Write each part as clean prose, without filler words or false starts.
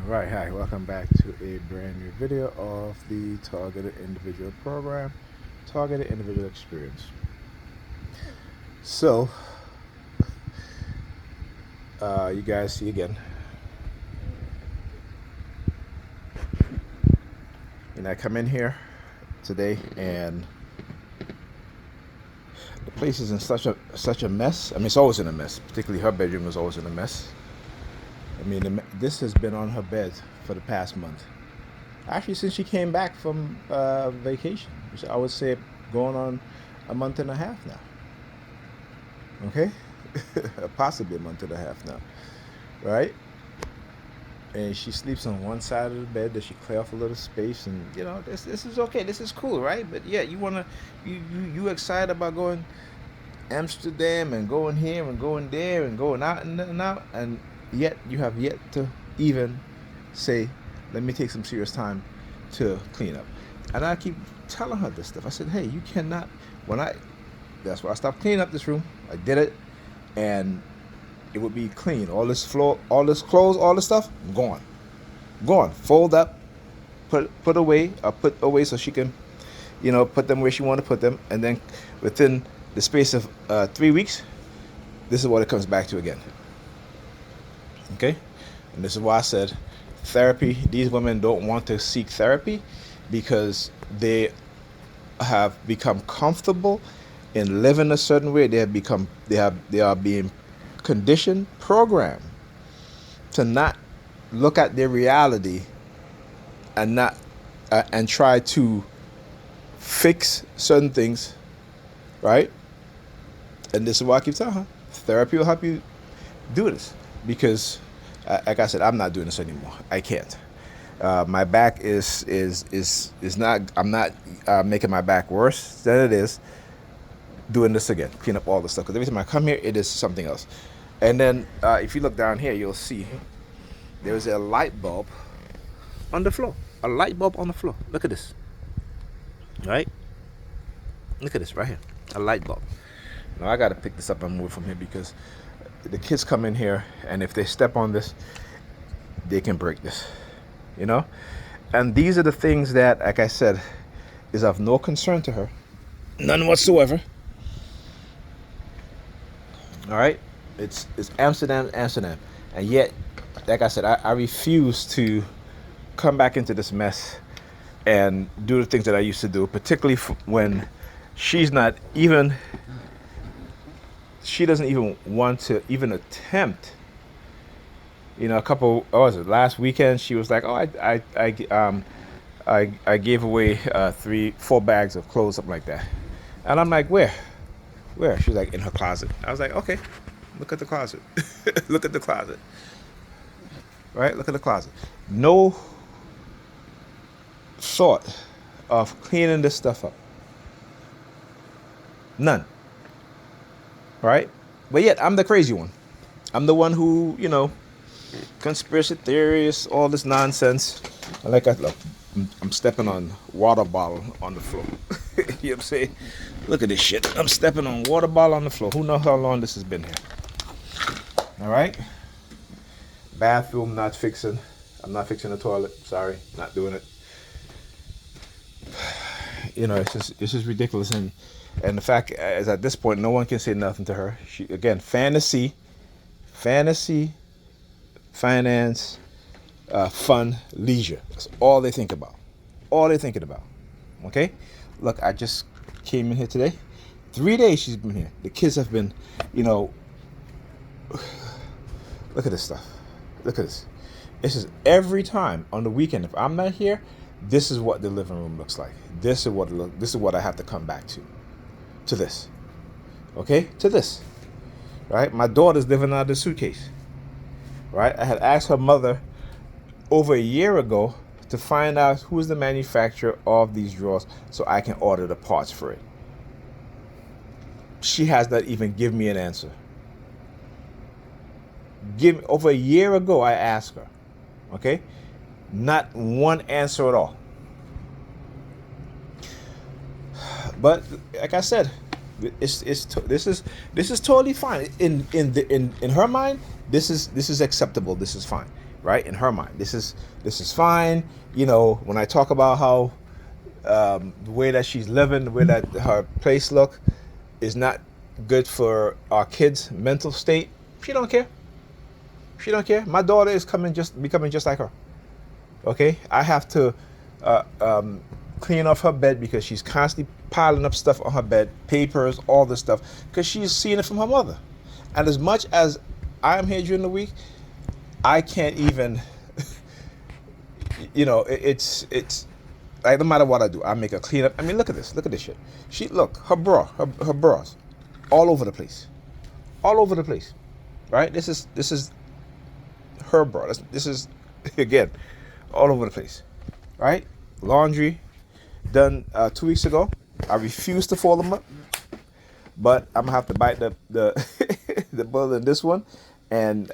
Right, hi, welcome back to a brand new video of the Targeted Individual Program, Targeted Individual Experience. So, you guys see again, I come in here today and the place is in such a mess. I mean, it's always in a mess. Particularly her bedroom is always in a mess. I mean, this has been on her bed for the past month. Actually, since she came back from vacation, which I would say going on a month and a half now. Okay, possibly a month and a half now, right? And she sleeps on one side of the bed. That she clear off a little space, and this is okay. This is cool, right? But yeah, you excited about going Amsterdam and going here and going there and going out and out, and yet you have yet to even say, let me take some serious time to clean up. And I keep telling her this stuff. I said, hey, you cannot. When I That's why I stopped cleaning up this room. I did it, and it would be clean. All this floor, all this clothes, all this stuff, gone, gone. Fold up, put away, or put away so she can, put them where she want to put them, and then within the space of 3 weeks, this is what it comes back to again. Okay, and this is why I said therapy. These women don't want to seek therapy because they have become comfortable in living a certain way. They are being conditioned, programmed to not look at their reality and not and try to fix certain things, right? And this is why I keep telling her, therapy will help you do this because, like I said, I'm not doing this anymore. I can't. My back is not. I'm not making my back worse than it is doing this again, clean up all the stuff. Because every time I come here, it is something else. And then if you look down here, you'll see there is a light bulb on the floor. A light bulb on the floor. Look at this. Right? Look at this right here. A light bulb. Now I gotta pick this up and move from here because the kids come in here, and if they step on this, they can break this. And these are the things that, like I said, is of no concern to her, none whatsoever. All right, it's Amsterdam, and yet, like I said, I refuse to come back into this mess and do the things that I used to do, particularly when she's not even. She doesn't even want to even attempt. A couple. Oh, was it last weekend? She was like, "Oh, I gave away 4 bags of clothes, something like that." And I'm like, "Where? Where?" She's like, "In her closet." I was like, "Okay, look at the closet. Look at the closet. Right? Look at the closet. No thought of cleaning this stuff up. None. Right? But yet, I'm the crazy one. I'm the one who, conspiracy theories, all this nonsense. And like look, I'm stepping on water bottle on the floor. You know what I'm saying? Look at this shit. I'm stepping on water bottle on the floor. Who knows how long this has been here? All right. Bathroom not fixing. I'm not fixing the toilet. Sorry, not doing it. It's just ridiculous, and the fact is, at this point, no one can say nothing to her. She again, fantasy, finance, fun, leisure. That's all they think about. All they're thinking about. Okay? Look, I just came in here today. 3 days she's been here. The kids have been, look at this stuff. Look at this. This is every time on the weekend. If I'm not here, this is what the living room looks like. This is what I have to come back to. To this. Okay? To this. Right? My daughter's living out of the suitcase. Right? I had asked her mother over a year ago to find out who is the manufacturer of these drawers so I can order the parts for it. She has not even given me an answer. Over a year ago, I asked her. Okay? Not one answer at all. But like I said, this is totally fine. In her mind, this is acceptable. This is fine. right? In her mind, this is fine. When I talk about how the way that she's living, the way that her place look is not good for our kids' mental state, she don't care. She don't care. My daughter is becoming just like her. Okay, I have to uh, um, clean off her bed because she's constantly piling up stuff on her bed, papers, all this stuff, because she's seeing it from her mother. And as much as I am here during the week, I can't even. It's like no matter what I do, I make her clean up. I mean, look at this. Look at this shit. Her bras, all over the place, all over the place. Right? This is her bra. This is again all over the place. Right? Laundry done 2 weeks ago. I refuse to fold them up, but I'm gonna have to bite the the bullet in this one and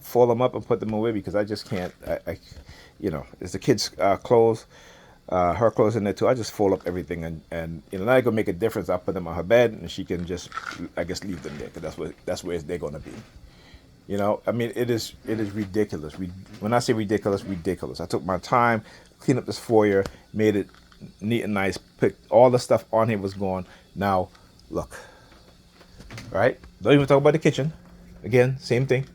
fold them up and put them away because I just can't. It's the kids' clothes, her clothes in there too. I just fold up everything and not gonna make a difference. I put them on her bed and she can just, I guess, leave them there because that's where they're gonna be. I mean, it is ridiculous. When I say ridiculous, ridiculous. I took my time, cleaned up this foyer, made it neat and nice. Picked all the stuff on here was gone. Now, look, right? Don't even talk about the kitchen. Again, same thing.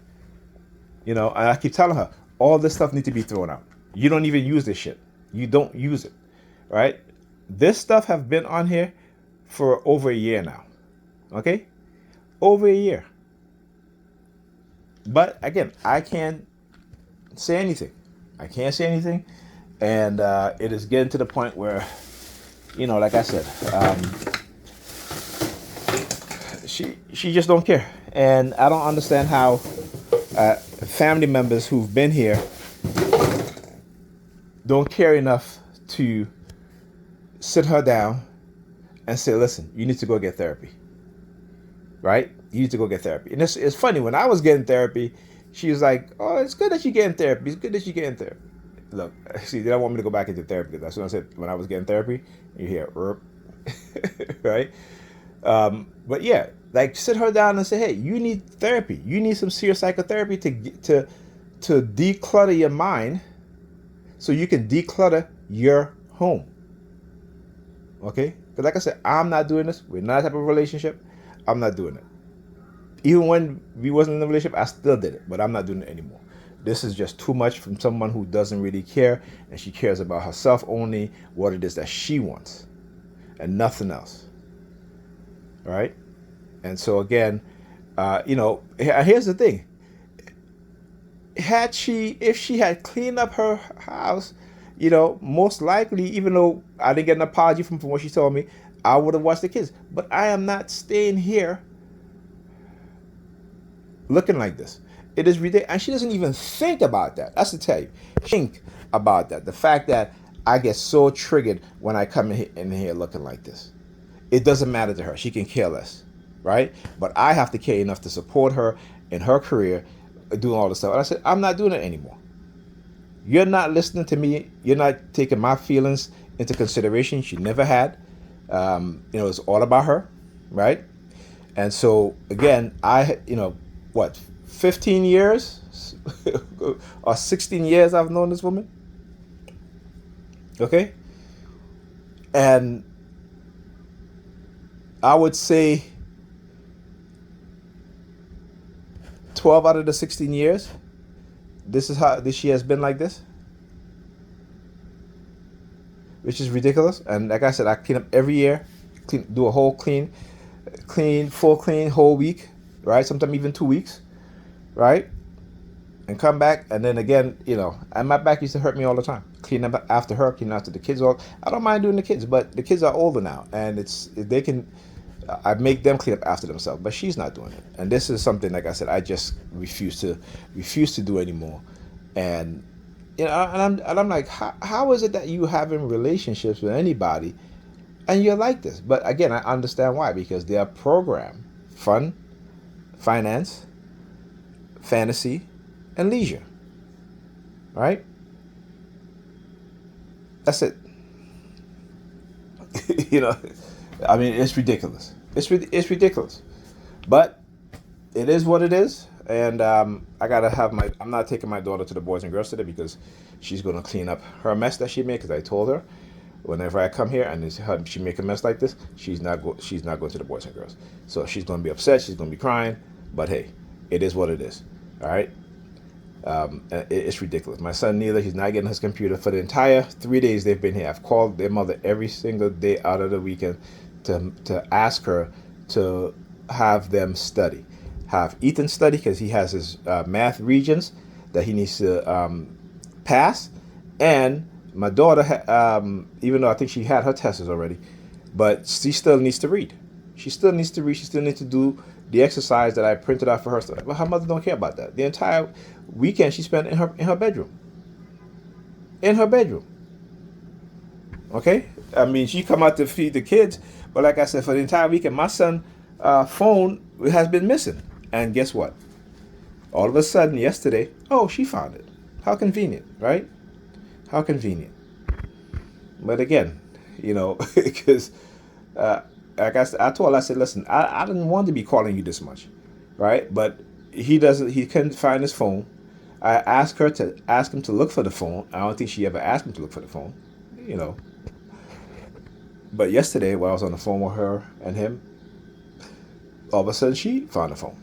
And I keep telling her all this stuff needs to be thrown out. You don't even use this shit. You don't use it, right? This stuff have been on here for over a year now. Okay, over a year. But again, I can't say anything. I can't say anything, and it is getting to the point where, like I said, she just don't care, and I don't understand how family members who've been here don't care enough to sit her down and say, listen, you need to go get therapy. Right? You need to go get therapy. And it's funny, when I was getting therapy, she was like, oh, it's good that you're getting therapy. It's good that you're getting therapy. Look, see, they don't want me to go back into therapy. That's what I said when I was getting therapy. You hear, right? But yeah, like sit her down and say, hey, you need therapy. You need some serious psychotherapy to declutter your mind so you can declutter your home. Okay? Because like I said, I'm not doing this. We're not a type of relationship. I'm not doing it. Even when we wasn't in a relationship, I still did it. But I'm not doing it anymore. This is just too much from someone who doesn't really care. And she cares about herself only, what it is that she wants. And nothing else. All right? And so again, here's the thing. If she had cleaned up her house, most likely, even though I didn't get an apology from what she told me, I would have watched the kids. But I am not staying here looking like this. It is ridiculous. And she doesn't even think about that. That's to tell you. Think about that. The fact that I get so triggered when I come in here looking like this. It doesn't matter to her. She can care less. Right? But I have to care enough to support her in her career, doing all this stuff. And I said, I'm not doing it anymore. You're not listening to me. You're not taking my feelings into consideration. She never had. It's all about her, right? And so again, 15 years or 16 years I've known this woman. Okay? And I would say 12 out of the 16 years, this is how she has been like this. Which is ridiculous. And like I said, I clean up every year, do a whole full clean, whole week, right? Sometimes even 2 weeks, right? And come back, and then again, and my back used to hurt me all the time. Clean up after her, clean after the kids. I don't mind doing the kids, but the kids are older now, and I make them clean up after themselves, but she's not doing it. And this is something, like I said, I just refuse to do anymore. And I'm like, how is it that you having relationships with anybody and you're like this? But again, I understand why, because they are programmed: fun, finance, fantasy, and leisure. Right? That's it. I mean, it's ridiculous. It's ridiculous. But it is what it is. and I gotta have my. I'm not taking my daughter to the Boys and Girls today because she's gonna clean up her mess that she made. Because I told her, whenever I come here and she make a mess like this, she's not going to the Boys and Girls. So she's gonna be upset. She's gonna be crying. But hey, it is what it is. All right. It's ridiculous. My son neither. He's not getting his computer for the entire 3 days they've been here. I've called their mother every single day out of the weekend to ask her to have them study, have Ethan study because he has his math regions that he needs to pass, and my daughter, even though I think she had her tests already, but she still needs to read. She still needs to read. She still needs to do the exercise that I printed out for her. But her mother don't care about that. The entire weekend she spent in her bedroom. In her bedroom. Okay? I mean, she come out to feed the kids, but like I said, for the entire weekend, my son' phone has been missing. And guess what? All of a sudden, yesterday, oh, she found it. How convenient, right? How convenient. But again, because like I told her, I said, listen, I didn't want to be calling you this much, right? But he couldn't find his phone. I asked her to ask him to look for the phone. I don't think she ever asked him to look for the phone, you know. But yesterday, while I was on the phone with her and him, all of a sudden she found the phone.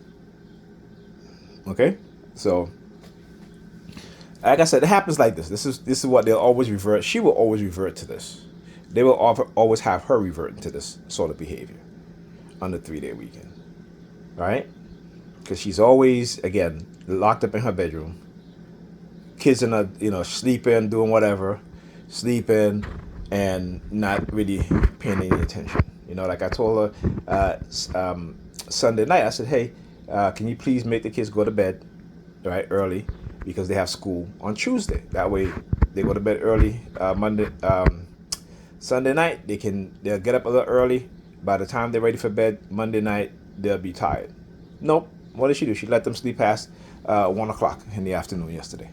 Okay? So, like I said, it happens like this. This is what they'll always revert. She will always revert to this. They will always have her revert to this sort of behavior on the 3-day weekend, right? Because she's always, again, locked up in her bedroom. Kids in her, sleeping, doing whatever, sleeping, and not really paying any attention. Like I told her Sunday night, I said, hey, can you please make the kids go to bed, right, early, because they have school on Tuesday. That way, they go to bed early Sunday night. They'll get up a little early. By the time they're ready for bed Monday night, they'll be tired. Nope. What did she do? She let them sleep past 1 o'clock in the afternoon yesterday.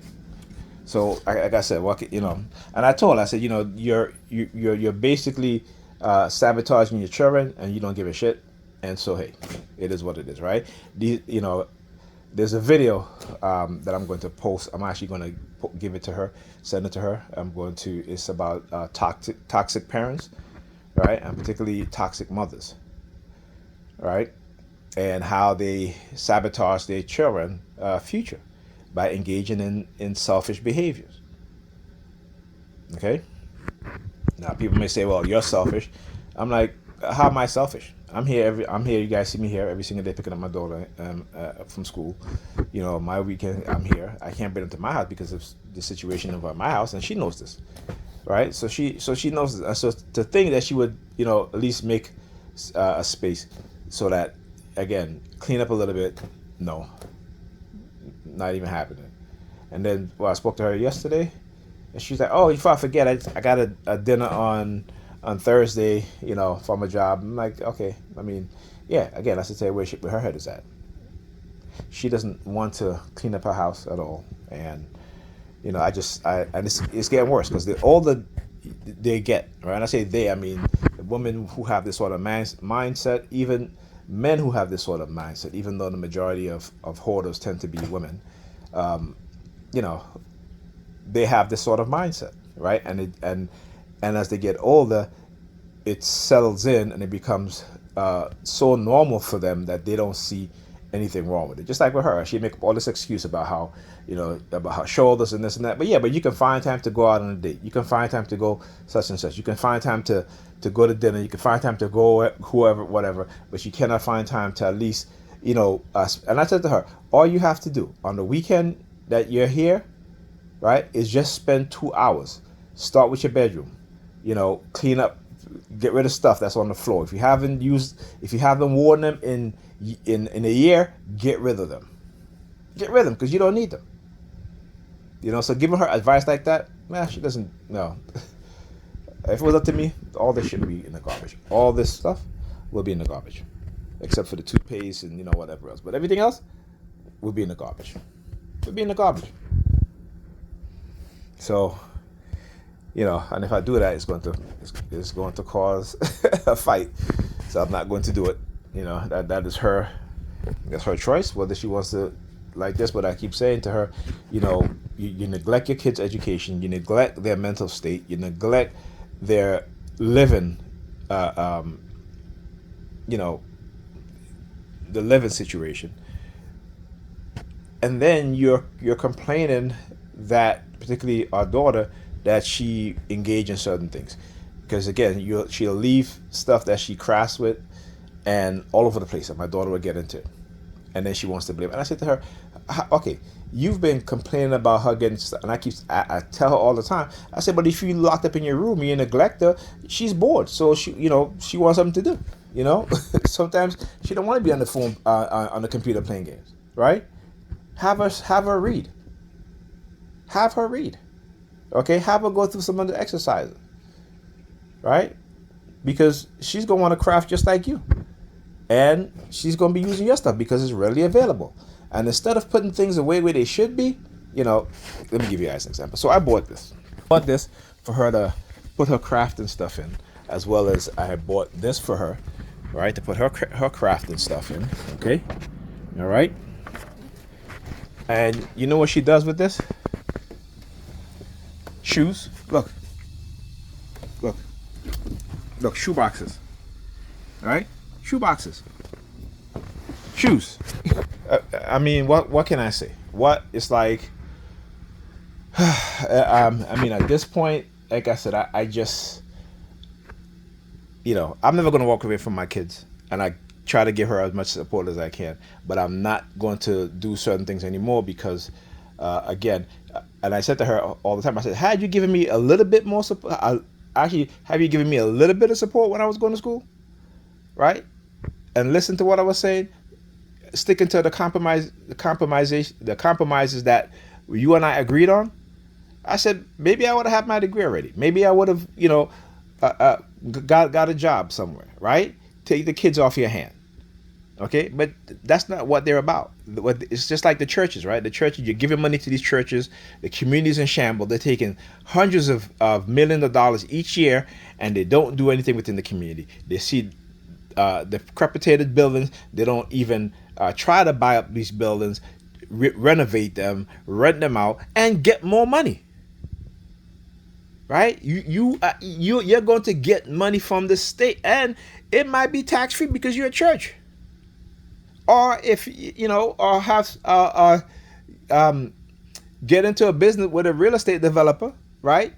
So, like I said, and I told her, I said, you're basically sabotaging your children, and you don't give a shit. And so, hey, it is what it is, right? There's a video that I'm going to post. I'm actually going to give it to her, send it to her. It's about toxic parents, right? And particularly toxic mothers, right? And how they sabotage their children's future by engaging in selfish behaviors. Okay? Now, people may say, well, you're selfish. I'm like, how am I selfish? I'm here. You guys see me here every single day picking up my daughter from school. My weekend, I'm here. I can't bring them to my house because of the situation of my house, and she knows this, right? So she knows this. So to think that she would, at least make a space so that, again, clean up a little bit, no, not even happening. And then, I spoke to her yesterday, and she's like, "Oh, if I forget, I got a dinner on Thursday, for my job." I'm like, okay. I mean, yeah. Again, I should say where her head is at. She doesn't want to clean up her house at all, and and it's getting worse because the older they get, right? And I say they, I mean the women who have this sort of mindset, even men who have this sort of mindset, even though the majority of hoarders tend to be women, they have this sort of mindset, right? And as they get older, it settles in and it becomes so normal for them that they don't see anything wrong with it. Just like with her, she'd make up all this excuse about how, about her shoulders and this and that. But you can find time to go out on a date. You can find time to go such and such. You can find time to go to dinner. You can find time to go whoever, whatever. But you cannot find time to at least, and I said to her, all you have to do on the weekend that you're here, right, is just spend 2 hours. Start with your bedroom. Clean up, get rid of stuff that's on the floor. If you haven't worn them in a year, get rid of them. Get rid of them because you don't need them. So giving her advice like that, man, she doesn't know. If it was up to me, all this shit would be in the garbage. All this stuff will be in the garbage, except for the toothpaste and whatever else. But everything else will be in the garbage. Would be in the garbage. So. And if I do that, it's going to cause a fight. So I'm not going to do it. That is her. That's her choice. Whether she wants to like this, but I keep saying to her, you neglect your kids' education, you neglect their mental state, you neglect their living, uh, um, you know, the living situation, and then you're complaining that, particularly our daughter, that she engage in certain things, because again, she'll leave stuff that she crafts with, and all over the place, and my daughter will get into it, and then she wants to blame. And I said to her, okay, you've been complaining about her getting stuff, and I tell her all the time. I said, but if you locked up in your room, you neglect her, she's bored, so she wants something to do. Sometimes she don't want to be on the phone, on the computer playing games, right? Have her read. Have her read. Okay, have her go through some of the exercises, right? Because she's gonna want to craft just like you, and she's gonna be using your stuff because it's readily available. And instead of putting things away where they should be, let me give you guys an example. So I bought this. For her to put her crafting stuff in, as well as I had bought this for her, right, to put her crafting stuff in. Okay, all right. And you know what she does with this? Shoes. Look, shoe boxes. All right, shoe boxes. Shoes. I mean, what can I say? What it's like. I mean, at this point, like I said, I just, I'm never gonna walk away from my kids, and I try to give her as much support as I can. But I'm not going to do certain things anymore because, again, and I said to her all the time, I said, had you given me a little bit more support, actually, have you given me a little bit of support when I was going to school, right? And listen to what I was saying, sticking to the compromises that you and I agreed on. I said maybe I would have had my degree already. Maybe I would have, got a job somewhere, right? Take the kids off your hand. Okay, but that's not what they're about. It's just like the churches, right? The churches, you're giving money to these churches. The community's in shambles. They're taking hundreds of millions of dollars each year, and they don't do anything within the community. They see the decrepitated buildings. They don't even try to buy up these buildings, renovate them, rent them out, and get more money. Right? You're going to get money from the state, and it might be tax free because you're a church. Or if or have get into a business with a real estate developer, right?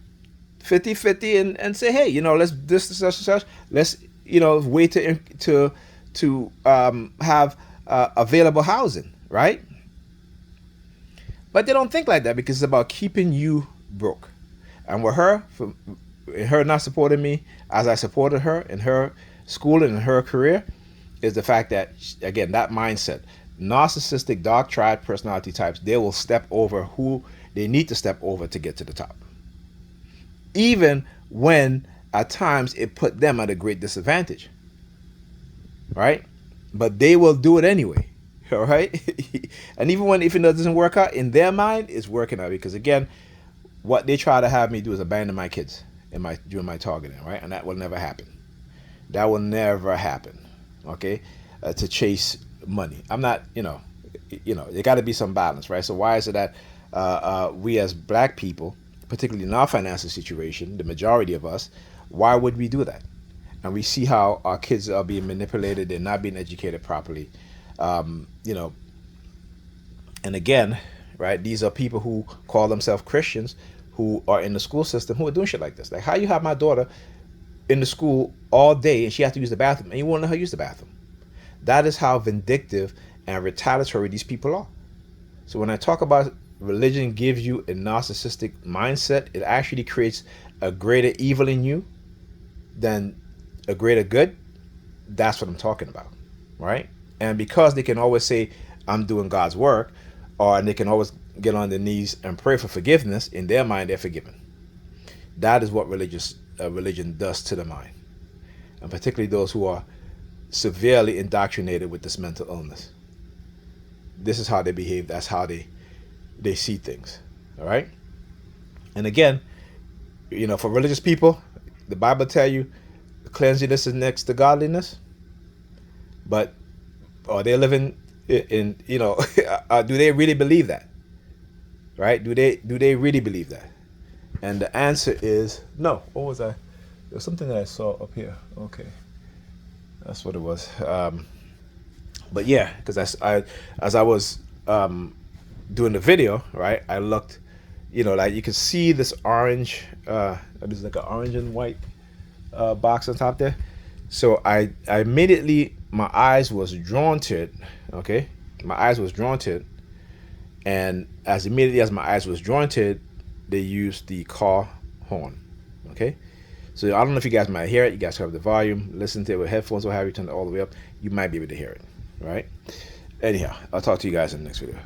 50-50 and say, hey, let's this such and such. Let's wait to have available housing, right? But they don't think like that because it's about keeping you broke. And with her, her not supporting me as I supported her in her school and in her career, is the fact that, again, that mindset, narcissistic, dark triad personality types, they will step over who they need to step over to get to the top. Even when at times it put them at a great disadvantage. Right? But they will do it anyway. All right? And even if it doesn't work out, in their mind, it's working out. Because again, what they try to have me do is abandon my kids during my targeting, right? And that will never happen. That will never happen. Okay, to chase money. I'm not, there got to be some balance, right? So why is it that we as black people, particularly in our financial situation, the majority of us, why would we do that? And we see how our kids are being manipulated, they're not being educated properly, and again, right, these are people who call themselves Christians who are in the school system who are doing shit like this. Like, how you have my daughter in the school all day and she has to use the bathroom and you won't let her use the bathroom? That is how vindictive and retaliatory these people are. So when I talk about religion gives you a narcissistic mindset, it actually creates a greater evil in you than a greater good. That's what I'm talking about, right? And because they can always say, I'm doing God's work, and they can always get on their knees and pray for forgiveness, in their mind, they're forgiven. That is what religion does to the mind, and particularly those who are severely indoctrinated with this mental illness. This is how they behave. That's how they see things. All right. And again, for religious people, the Bible tell you cleanliness is next to godliness. But are they living And do they really believe that? Right? Do they really believe that? And the answer is no. What was I? There's something that I saw up here. Okay, that's what it was. But yeah, because as I was doing the video, right, I looked, like you can see this orange, this is like an orange and white box on top there. So I immediately, my eyes was drawn to it. Okay, my eyes was drawn to it, and as immediately as my eyes was drawn to it, they used the car horn. Okay, so I don't know if you guys might hear it. You guys have the volume, listen to it with headphones or have you turn it all the way up. You might be able to hear it, right? Anyhow, I'll talk to you guys in the next video.